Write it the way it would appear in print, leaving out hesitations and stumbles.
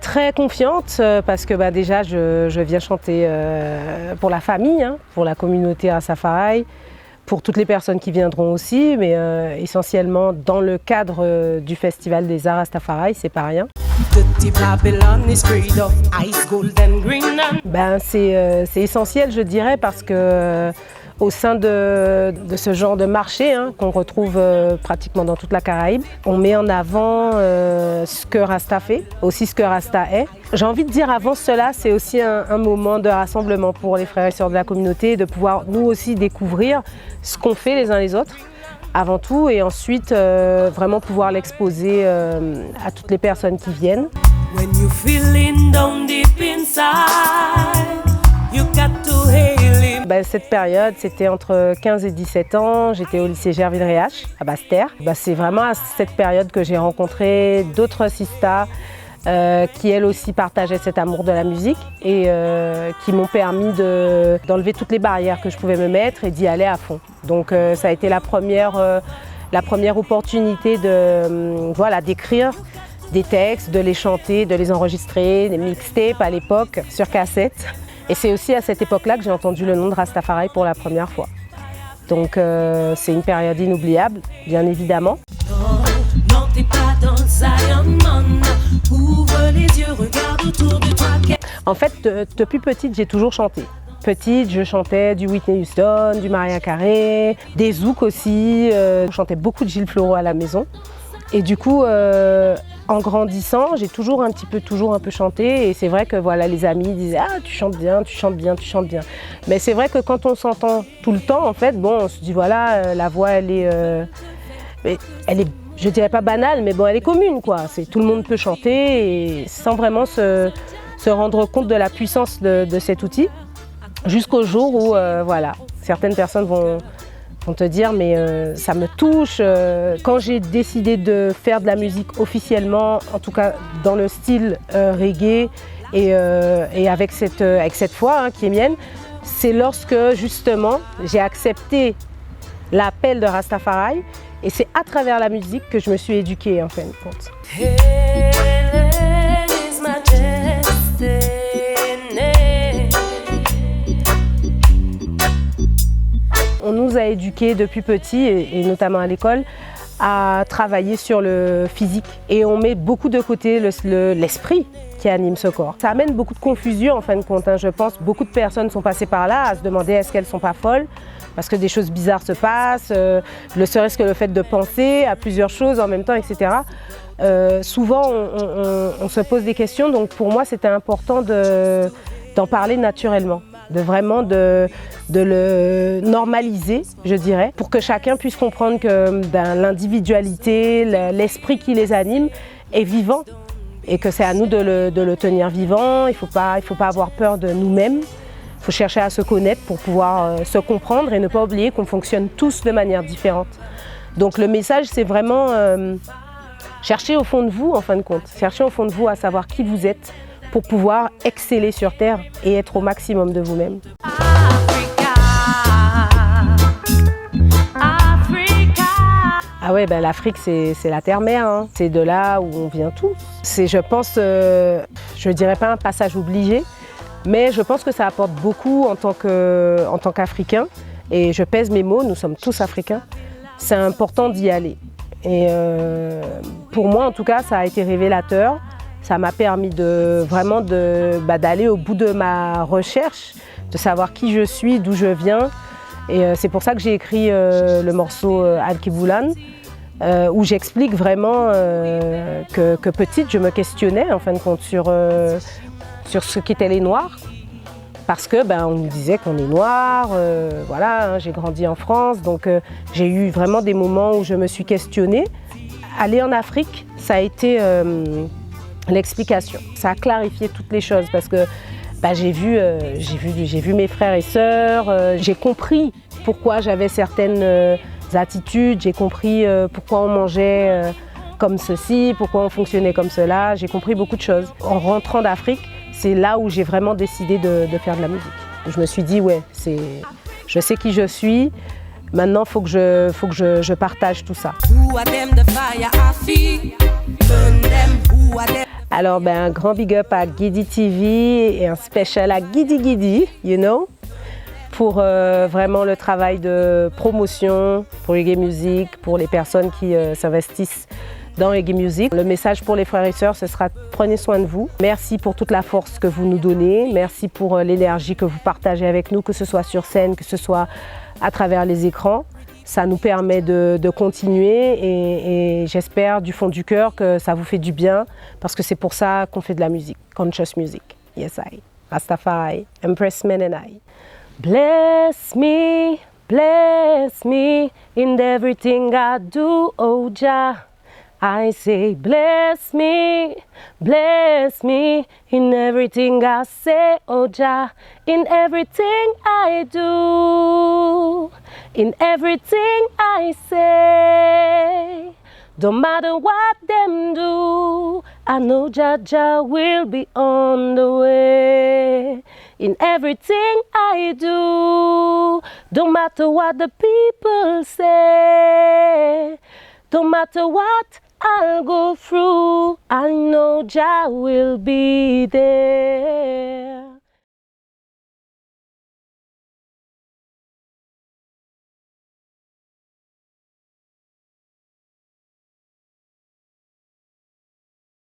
Très confiante parce que déjà je viens chanter pour la famille, hein, pour la communauté Rastafari, pour toutes les personnes qui viendront aussi, mais essentiellement dans le cadre du Festival des Arts Rastafari, c'est pas rien. C'est essentiel, je dirais, parce que au sein de ce genre de marché qu'on retrouve pratiquement dans toute la Caraïbe, on met en avant ce que Rasta fait, aussi ce que Rasta est. J'ai envie de dire avant cela, c'est aussi un moment de rassemblement pour les frères et sœurs de la communauté, de pouvoir nous aussi découvrir ce qu'on fait les uns les autres, avant tout, et ensuite vraiment pouvoir l'exposer à toutes les personnes qui viennent. When you feeling down deep inside, you got to hail him. Cette période, c'était entre 15 et 17 ans. J'étais au lycée Gerville-Réache, à Basse-Terre. C'est vraiment à cette période que j'ai rencontré d'autres sistas qui, elles aussi, partageaient cet amour de la musique et qui m'ont permis d'enlever toutes les barrières que je pouvais me mettre et d'y aller à fond. Donc ça a été la première opportunité d'écrire des textes, de les chanter, de les enregistrer, des mixtapes à l'époque sur cassette. Et c'est aussi à cette époque-là que j'ai entendu le nom de Rastafari pour la première fois. Donc c'est une période inoubliable, bien évidemment. Non, t'es pas dans Zion, man. Ouvre les yeux, regarde autour de toi. En fait, depuis petite, j'ai toujours chanté. Petite, je chantais du Whitney Houston, du Mariah Carey, des Zouk aussi. Je chantais beaucoup de Gilles Floro à la maison. Et du coup, en grandissant, j'ai toujours un peu chanté. Et c'est vrai que les amis disaient « Ah, tu chantes bien, tu chantes bien, tu chantes bien ». Mais c'est vrai que quand on s'entend tout le temps, en fait, on se dit la voix, elle est, je dirais pas banale, mais elle est commune, quoi. Tout le monde peut chanter et sans vraiment se rendre compte de la puissance de cet outil. Jusqu'au jour où, certaines personnes vont te dire mais ça me touche. Quand j'ai décidé de faire de la musique officiellement, en tout cas dans le style reggae et avec cette foi qui est mienne, c'est lorsque justement j'ai accepté l'appel de Rastafari et c'est à travers la musique que je me suis éduquée en fin de compte. On nous a éduqués depuis petits, et notamment à l'école, à travailler sur le physique. Et on met beaucoup de côté l'esprit qui anime ce corps. Ça amène beaucoup de confusion en fin de compte. Je pense que beaucoup de personnes sont passées par là à se demander est-ce qu'elles ne sont pas folles, parce que des choses bizarres se passent, ne serait-ce que le fait de penser à plusieurs choses en même temps, etc. Souvent, on se pose des questions, donc pour moi, c'était important d'en parler naturellement. De le normaliser, je dirais, pour que chacun puisse comprendre que l'individualité, l'esprit qui les anime est vivant et que c'est à nous de le tenir vivant. Il faut pas avoir peur de nous-mêmes. Il faut chercher à se connaître pour pouvoir se comprendre et ne pas oublier qu'on fonctionne tous de manière différente. Donc le message, c'est vraiment chercher au fond de vous, en fin de compte. Chercher au fond de vous à savoir qui vous êtes, pour pouvoir exceller sur Terre et être au maximum de vous-même. Ah ouais, l'Afrique, c'est la terre-mère, C'est de là où on vient tous. C'est, je pense, je dirais pas un passage obligé, mais je pense que ça apporte beaucoup en tant qu'Africain. Et je pèse mes mots, nous sommes tous Africains. C'est important d'y aller. Et pour moi, en tout cas, ça a été révélateur. Ça m'a permis d'aller au bout de ma recherche, de savoir qui je suis, d'où je viens. Et c'est pour ça que j'ai écrit le morceau Al-Kiboulan, où j'explique vraiment que petite, je me questionnais en fin de compte sur ce qu'étaient les Noirs. Parce que on nous disait qu'on est noir, j'ai grandi en France, donc j'ai eu vraiment des moments où je me suis questionnée. Aller en Afrique, ça a été l'explication. Ça a clarifié toutes les choses parce que j'ai vu mes frères et sœurs, j'ai compris pourquoi j'avais certaines attitudes, j'ai compris pourquoi on mangeait comme ceci, pourquoi on fonctionnait comme cela, j'ai compris beaucoup de choses. En rentrant d'Afrique, c'est là où j'ai vraiment décidé de faire de la musique. Je me suis dit je sais qui je suis, maintenant faut que je partage tout ça. Alors, un grand big up à Guidi TV et un spécial à Guidi Guidi, you know, pour vraiment le travail de promotion pour Reggae Music, pour les personnes qui s'investissent dans Reggae Music. Le message pour les frères et sœurs, ce sera prenez soin de vous. Merci pour toute la force que vous nous donnez. Merci pour l'énergie que vous partagez avec nous, que ce soit sur scène, que ce soit à travers les écrans. Ça nous permet de continuer et j'espère du fond du cœur que ça vous fait du bien parce que c'est pour ça qu'on fait de la musique, conscious music. Yes, I. Rastafari, Empress Men and I. Bless me in everything I do, oh Jah. I say, bless me in everything I say, oh Jah, in everything I do, in everything I say. Don't matter what them do, I know Jah Jah will be on the way. In everything I do, don't matter what the people say, don't matter what I'll go through, I know Jah will be there.